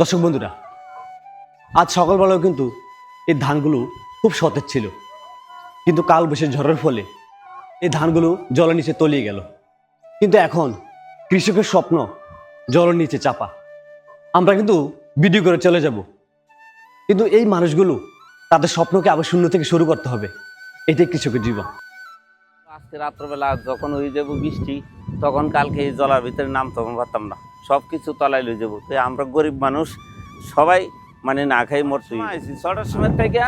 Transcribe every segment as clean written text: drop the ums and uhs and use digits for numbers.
দর্শক বন্ধুরা, আজ সকালবেলাও কিন্তু এই ধানগুলো খুব সতেজ ছিল, কিন্তু কাল বৈশাখী ঝড়ের ফলে এই ধানগুলো জলের নিচে তলিয়ে গেল। কিন্তু এখন কৃষকের স্বপ্ন জলের নিচে চাপা। আমরা কিন্তু ভিডিও করে চলে যাব, কিন্তু এই মানুষগুলো তাদের স্বপ্নকে আবার শূন্য থেকে শুরু করতে হবে। এটাই কৃষকের জীবন। আজকে রাত্রবেলা যখন হয়ে যাবো বৃষ্টি, তখন কালকে এই জলার ভিতরে নামতে পারতাম না, সব কিছু তলায় লয়ে যাবো। তো আমরা গরিব মানুষ সবাই মানে না খাই মরতে আছি। 6টার সময় থেকে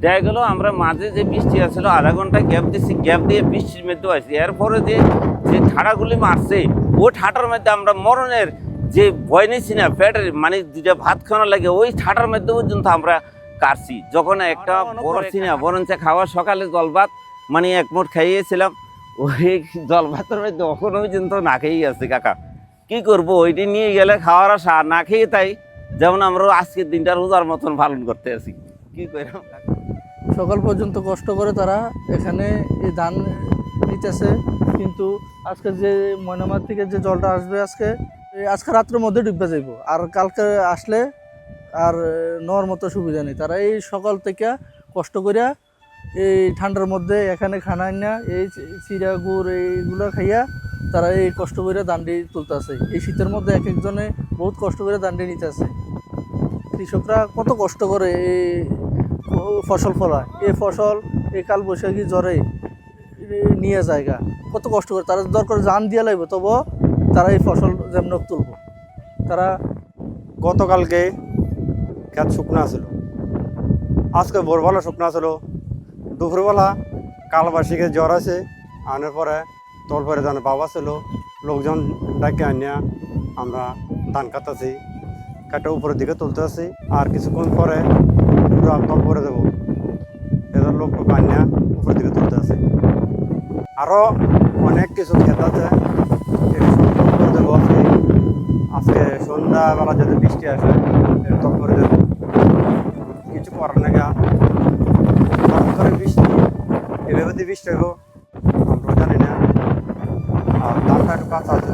দেখা গেল আমরা মাঝে যে বৃষ্টি আসছিল আধা ঘন্টা গ্যাপ দিচ্ছি, গ্যাপ দিয়ে বৃষ্টির মধ্যে আসছি। এরপরে যে যে ঠাড়াগুলি মারছে, ও ঠাটার মধ্যে আমরা মরণের যে ভয় নিয়েছি না, পেটের মানে দুটা ভাত খাওয়ানো লাগে, ওই ঠাটার মধ্যে পর্যন্ত আমরা কাটছি। যখন একটা বড় না বরঞ্চ খাওয়া সকালে জল ভাত মানে এক মুঠ খাইয়েছিলাম, ওই জল ভাতের মধ্যে এখনো পর্যন্ত না খেয়েই আছে। কাকা কি করবো, ওইটি নিয়ে গেলে খাওয়ার আশা না খেয়ে তাই যেমন আমরা আজকের দিনটা রোজার মতন পালন করতে আছি। কি করলাম, সকাল পর্যন্ত কষ্ট করে তারা এখানে এই ধান নিতেছে, কিন্তু আজকে যে ময়নামার থেকে যে জলটা আসবে আজকে রাত্রের মধ্যে ডুববে যাইব, আর কালকে আসলে আর নেওয়ার মতো সুবিধা নেই। তারা এই সকাল থেকে কষ্ট করিয়া এই ঠান্ডার মধ্যে এখানে খানা না, এই চিরা গুড় এইগুলো খাইয়া তারা এই কষ্ট করে দান্ডি তুলতেছে। এই শীতের মধ্যে এক একজনে বহুত কষ্ট করে দান্ডি নিতেছে। কৃষকরা কত কষ্ট করে এই ফসল ফলায়, এই ফসল এই কাল বৈশাখী জ্বরে নিয়ে জায়গা কত কষ্ট করে তারা দরকার জান দিয়ে লাগবে, তবু তারা এই ফসল যেমন তুলব। তারা গতকালকে খেত শুকনা ছিল, আজকে ভোরবেলা শুকনা ছিল, দুপুরবেলা কালবাসীকে জ্বর আছে, আনার পরে তোর পরে ধান বাবা ছিল, লোকজন ডাকে আনিয়া আমরা ধান কাটাছি, কাটা উপরের দিকে তুলতে আছি। আর কিছুক্ষণ পরে পুরো তল করে দেবো, এদের লোক আনিয়া উপরের দিকে তুলতে আছে। আরও অনেক কিছু খেত আছে, করে দেবো আজকে সন্ধ্যাবেলা যদি বৃষ্টি আসে তল করে দেবো। কিছু করার না, করে বৃষ্টি এভাবে দিয়ে বৃষ্টি হবো আমরা জানি না। আর ধানটা একটু কাঁচা আছে,